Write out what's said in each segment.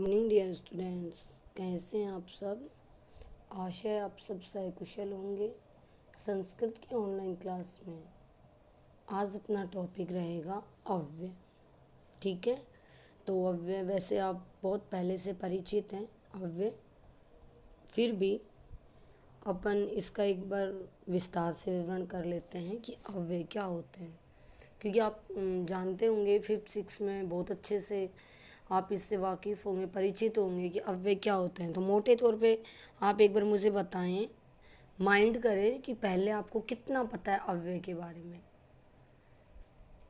Morning dear students, कैसे हैं आप सब। आशा है आप सब सकुशल होंगे। संस्कृत की ऑनलाइन क्लास में आज अपना टॉपिक रहेगा अव्यय। ठीक है, तो अव्यय वैसे आप बहुत पहले से परिचित हैं अव्यय, फिर भी अपन इसका एक बार विस्तार से विवरण कर लेते हैं कि अव्यय क्या होते हैं। क्योंकि आप जानते होंगे फिफ्थ सिक्स में बहुत अच्छे से आप इससे वाकिफ़ होंगे, परिचित होंगे कि अव्यय क्या होते हैं। तो मोटे तौर पे आप एक बार मुझे बताएं, माइंड करें कि पहले आपको कितना पता है अव्यय के बारे में,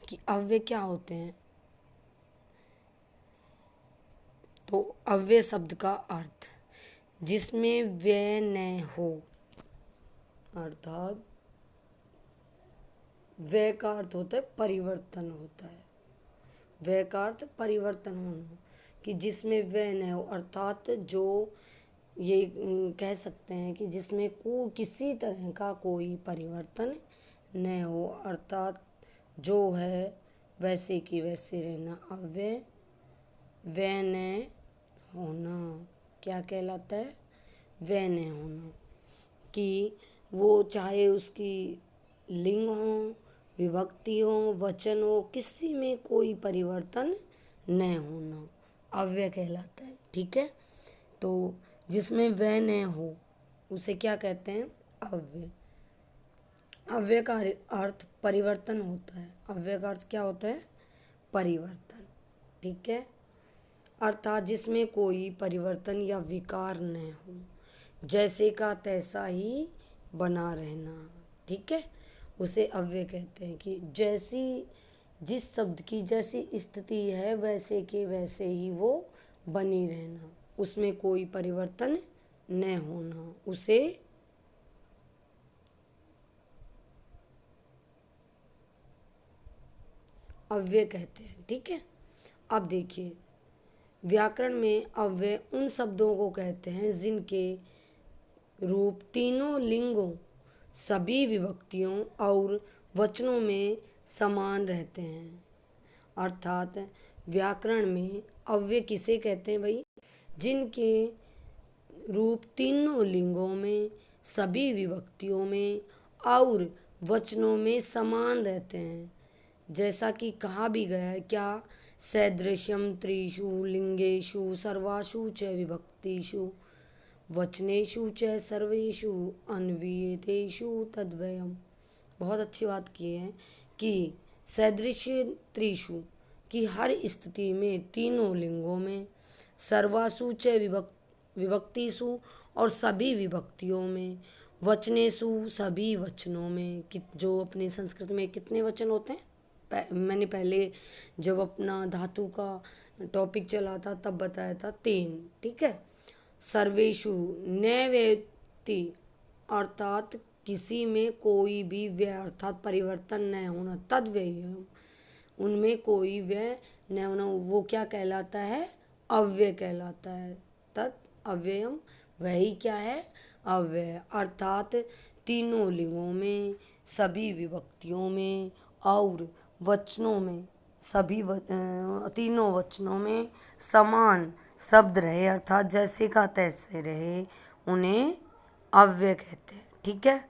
कि अव्यय क्या होते हैं। तो अव्यय शब्द का अर्थ जिसमें व्यय न हो, अर्थात व्यय का अर्थ होता है परिवर्तन होता है। व्यय का अर्थ परिवर्तन होना, कि जिसमें व्यय न हो, अर्थात जो ये कह सकते हैं कि जिसमें किसी तरह का कोई परिवर्तन न हो, अर्थात जो है वैसे की वैसे रहना। अव्यय व्यय न होना क्या कहलाता है? व्यय न होना, कि वो चाहे उसकी लिंग हो, विभक्ति हो, वचन हो, किसी में कोई परिवर्तन न होना अव्यय कहलाता है। ठीक है, तो जिसमें व्यय न हो उसे क्या कहते हैं? अव्यय। अव्यय का अर्थ परिवर्तन होता है। अव्यय का अर्थ क्या होता है? परिवर्तन। ठीक है, अर्थात जिसमें कोई परिवर्तन या विकार न हो, जैसे का तैसा ही बना रहना। ठीक है, उसे अव्यय कहते हैं, कि जैसी जिस शब्द की जैसी स्थिति है वैसे के वैसे ही वो बनी रहना, उसमें कोई परिवर्तन न होना, उसे अव्यय कहते हैं। ठीक है, अब देखिए, व्याकरण में अव्यय उन शब्दों को कहते हैं जिनके रूप तीनों लिंगों, सभी विभक्तियों और वचनों में समान रहते हैं। अर्थात व्याकरण में अव्यय किसे कहते हैं भाई? जिनके रूप तीनों लिंगों में, सभी विभक्तियों में और वचनों में समान रहते हैं। जैसा कि कहा भी गया है, क्या? सदृश्यम त्रिषु लिंगेषु सर्वासु च विभक्तिषु वचनेषु च सर्वेषु अन्वियतेषु तद्वयम्। बहुत अच्छी बात की है कि सदृश्य त्रिषु, कि हर स्थिति में तीनों लिंगों में, सर्वासु च विभक्तिषु और सभी विभक्तियों में, वचनेषु सभी वचनों में, कि जो अपने संस्कृत में कितने वचन होते हैं? मैंने पहले जब अपना धातु का टॉपिक चला था तब बताया था 3। ठीक है, सर्वेषु नैवेति, अर्थात किसी में कोई भी व्यय अर्थात परिवर्तन न होना, तद्व्यय, उनमें कोई व्यय न होना, वो क्या कहलाता है? अव्यय कहलाता है। तत् अव्ययम, वही क्या है? अव्यय। अर्थात तीनों लिंगों में, सभी विभक्तियों में और वचनों में, तीनों वचनों में समान शब्द रहे, अर्थात जैसे का तैसे रहे, उन्हें अव्यय कहते हैं। ठीक है,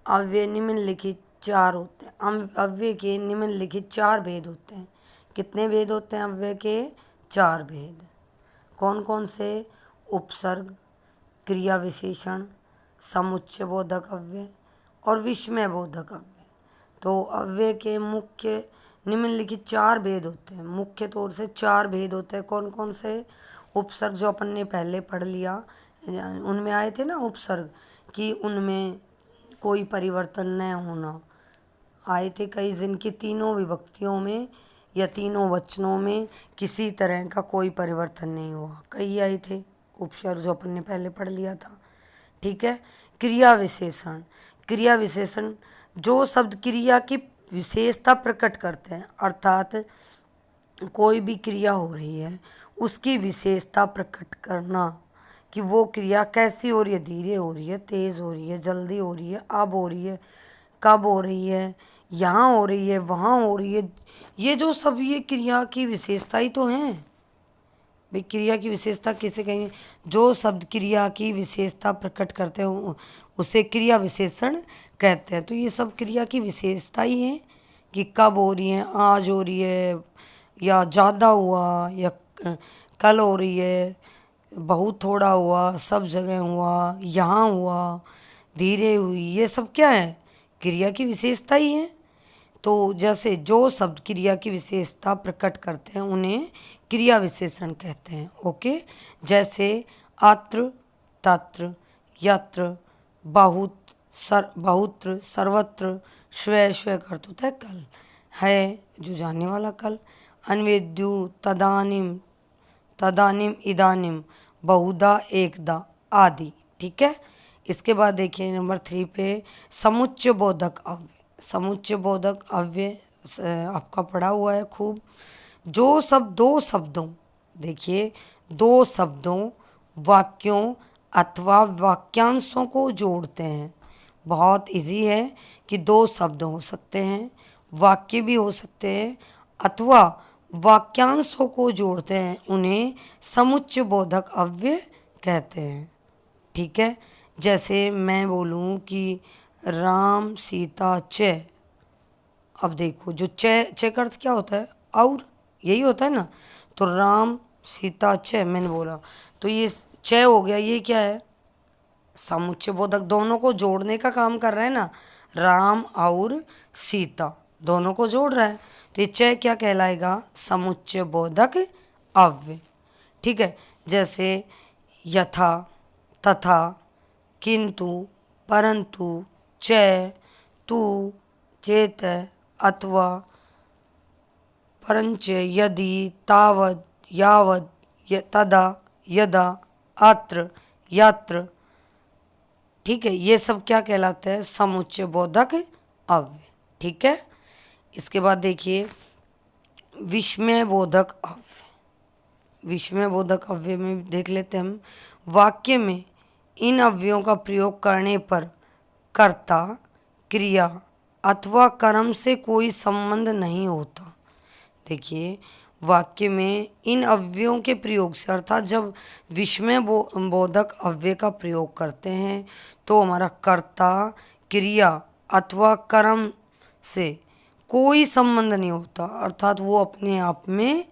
अव्यय निम्नलिखित 4 होते हैं। अव्यय के निम्नलिखित 4 भेद होते हैं। कितने भेद होते हैं अव्यय के? 4 भेद। कौन कौन से? उपसर्ग, क्रिया विशेषण, समुच्चय बोधक अव्यय और विस्मय बोधक अव्यय। तो अव्यय के मुख्य निम्नलिखित 4 भेद होते हैं। मुख्य तौर से 4 भेद होते हैं। कौन कौन से? उपसर्ग जो अपन ने पहले पढ़ लिया, उनमें आए थे ना उपसर्ग, कि उनमें कोई परिवर्तन न होना, आए थे कई, जिनकी तीनों विभक्तियों में या तीनों वचनों में किसी तरह का कोई परिवर्तन नहीं हुआ, कई आए थे उपसर्ग जो अपन ने पहले पढ़ लिया था। ठीक है, क्रिया विशेषण। क्रिया विशेषण जो शब्द क्रिया की विशेषता प्रकट करते हैं, अर्थात कोई भी क्रिया हो रही है उसकी विशेषता प्रकट करना, कि वो क्रिया कैसी हो रही है, धीरे हो रही है, तेज़ हो रही है, जल्दी हो रही है, अब हो रही है, कब हो रही है, यहाँ हो रही है, वहाँ हो रही है। ये जो सब ये क्रिया की विशेषता ही तो हैं। भाई क्रिया की विशेषता किसे कहेंगे? जो शब्द क्रिया की विशेषता प्रकट करते हो उसे क्रिया विशेषण कहते हैं। तो ये सब क्रिया की विशेषता ही है कि कब हो रही है, आज हो रही है, या ज़्यादा हुआ, या कल हो रही है, बहुत थोड़ा हुआ, सब जगह हुआ, यहाँ हुआ, धीरे हुई, ये सब क्या है? क्रिया की विशेषता ही है। तो जैसे जो शब्द क्रिया की विशेषता प्रकट करते हैं उन्हें क्रिया विशेषण कहते हैं। ओके, जैसे अत्र, तत्र, यत्र, बहुत, बहुत्र, सर्वत्र, स्व, स्व का अर्थ होता है कल, है जो जानने वाला कल, अन्वेद्यु, तदानीम, तदानीम, इदानीम, बहुधा, एकदा आदि। ठीक है। इसके बाद देखिए नंबर 3 पे समुच्चय बोधक अव्यय। समुच्चय बोधक अव्यय आपका पढ़ा हुआ है खूब। जो सब दो शब्दों, देखिए दो शब्दों, वाक्यों अथवा वाक्यांशों को जोड़ते हैं। बहुत इजी है कि दो शब्द हो सकते हैं, वाक्य भी हो सकते हैं, अथवा वाक्यांशों को जोड़ते हैं, उन्हें समुच्चय बोधक अव्यय कहते हैं। ठीक है। जैसे मैं बोलूँ कि राम सीता च, अब देखो जो च का अर्थ क्या होता है? और, यही होता है ना। तो राम सीता च मैंने बोला, तो ये च हो गया, ये क्या है? समुच्चय बोधक, दोनों को जोड़ने का काम कर रहा है ना। राम और सीता दोनों को जोड़ रहा है, तो ये च क्या कहलाएगा? समुच्चय बोधक अव्यय। ठीक है। जैसे यथा, तथा, किंतु, परंतु, च, तू, चेत, अथवा, परंच, यदि, तावद, यावद, तदा, यदा, अत्र, यत्र। ठीक है। ये सब क्या कहलाते हैं? समुच्चय बोधक अव्यय। ठीक है। इसके बाद देखिए विस्मय बोधक अव्यय। विस्मय बोधक अव्यय में देख लेते हैं हम। वाक्य में इन अव्ययों का प्रयोग करने पर कर्ता, क्रिया अथवा कर्म से कोई संबंध नहीं होता। देखिए वाक्य में इन अव्ययों के प्रयोग से, अर्थात जब विस्मय बोधक अव्यय का प्रयोग करते हैं तो हमारा कर्ता, क्रिया अथवा कर्म से कोई संबंध नहीं होता, अर्थात वो अपने आप में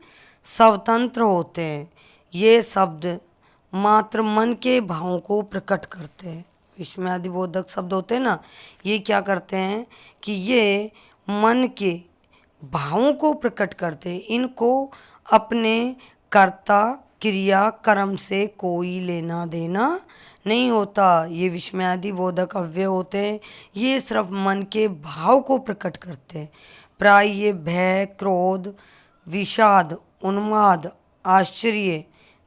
स्वतंत्र होते हैं। ये शब्द मात्र मन के भावों को प्रकट करते हैं। विस्मय आदि बोधक शब्द होते हैं ना, ये क्या करते हैं कि ये मन के भावों को प्रकट करते हैं। इनको अपने कर्ता, क्रिया, कर्म से कोई लेना देना नहीं होता। ये विस्मयादि बोधक अव्यय होते हैं, ये सिर्फ मन के भाव को प्रकट करते हैं। प्राय ये भय, क्रोध, विषाद, उन्माद, आश्चर्य,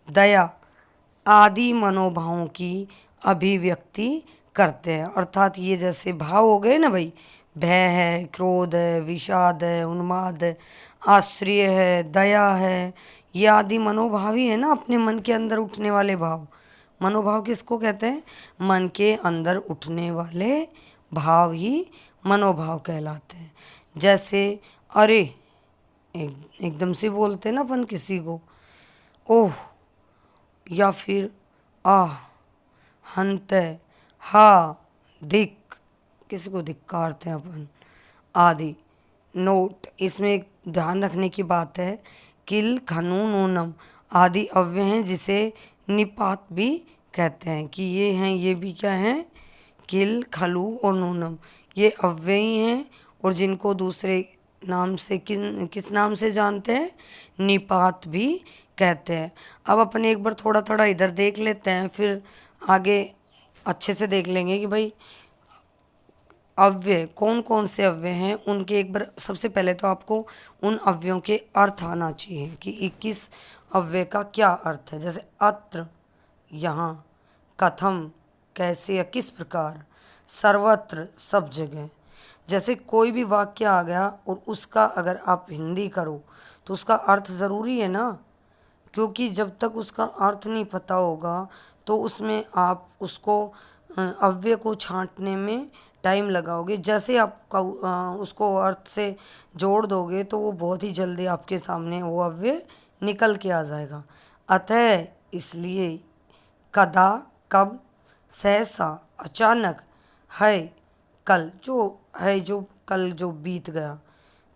दया आदि मनोभावों की अभिव्यक्ति करते हैं। अर्थात ये जैसे भाव हो गए ना भाई, भय है, क्रोध है, विषाद है, उन्माद है, आश्चर्य है, दया है, ये आदि मनोभाव ही है ना, अपने मन के अंदर उठने वाले भाव। मनोभाव किसको कहते हैं? मन के अंदर उठने वाले भाव ही मनोभाव कहलाते हैं। जैसे अरे, एकदम से बोलते हैं ना अपन किसी को, ओह, या फिर आह, हंत, हा, धिक, किसी को धिक्कारते हैं अपन आदि। नोट, इसमें एक ध्यान रखने की बात है, किल, खनु, नूनम आदि अव्यय हैं जिसे निपात भी कहते हैं। कि ये हैं, ये भी क्या हैं? किल, खलु और नूनम, ये अव्यय ही हैं और जिनको दूसरे नाम से किस नाम से जानते हैं? निपात भी कहते हैं। अब अपन एक बार थोड़ा थोड़ा इधर देख लेते हैं, फिर आगे अच्छे से देख लेंगे कि भाई अव्यय कौन कौन से अव्यय हैं उनके। एक बार सबसे पहले तो आपको उन अव्ययों के अर्थ आना चाहिए कि 21 अव्यय का क्या अर्थ है। जैसे अत्र, यहाँ, कथम, कैसे या किस प्रकार, सर्वत्र, सब जगह। जैसे कोई भी वाक्य आ गया और उसका अगर आप हिंदी करो तो उसका अर्थ ज़रूरी है ना, क्योंकि जब तक उसका अर्थ नहीं पता होगा तो उसमें आप उसको अव्यय को छांटने में टाइम लगाओगे। जैसे आप उसको अर्थ से जोड़ दोगे तो वो बहुत ही जल्दी आपके सामने वो अव्यय निकल के आ जाएगा। अतः इसलिए, कदा कब, सहसा अचानक, है कल जो कल जो बीत गया,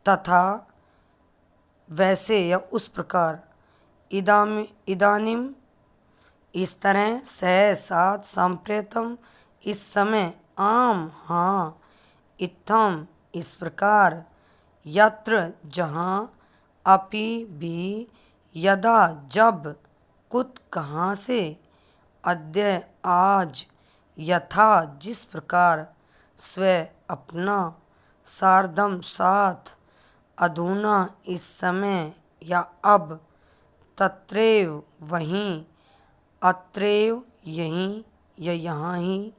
तथा वैसे या उस प्रकार, इदानीम इस तरह, सह साथ, सांप्रतम इस समय, आम हाँ, इत्थम इस प्रकार, यत्र जहाँ, अपि भी, यदा जब, कुत कहाँ से, अद्य आज, यथा जिस प्रकार, स्व अपना, सार्धम साथ, अधुना इस समय या अब, तत्रैव वहीं, अत्रैव यहीं या यहाँ ही,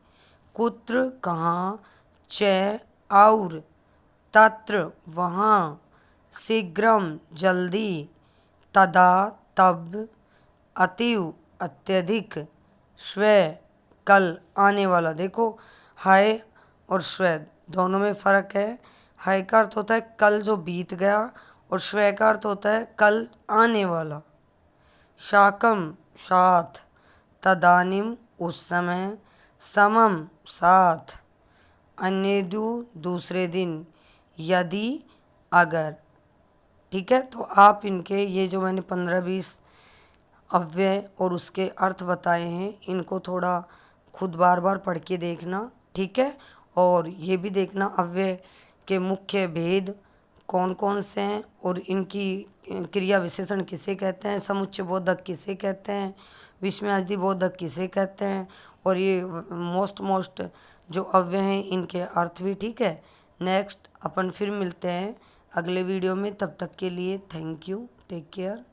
कुत्र कहाँ, च और, तत्र वहाँ, शीघ्रम जल्दी, तदा तब, अतीव अत्यधिक, स्व कल आने वाला। देखो हाय और स्व दोनों में फर्क है। हाय का अर्थ होता है कल जो बीत गया, और स्व का अर्थ होता है कल आने वाला। शाकम साथ, तदानिम उस समय, समम साथ, अन्यदु दूसरे दिन, यदि अगर। ठीक है, तो आप इनके ये जो मैंने 15-20 अव्यय और उसके अर्थ बताए हैं, इनको थोड़ा खुद बार बार पढ़ के देखना। ठीक है, और ये भी देखना अव्यय के मुख्य भेद कौन कौन से हैं, और इनकी क्रिया विशेषण किसे कहते हैं, समुच्चय बोधक किसे कहते हैं, विस्मयादि बोधक किसे कहते हैं, और ये मोस्ट जो अव्यय हैं इनके अर्थ भी। ठीक है, नेक्स्ट अपन फिर मिलते हैं अगले वीडियो में। तब तक के लिए थैंक यू, टेक केयर।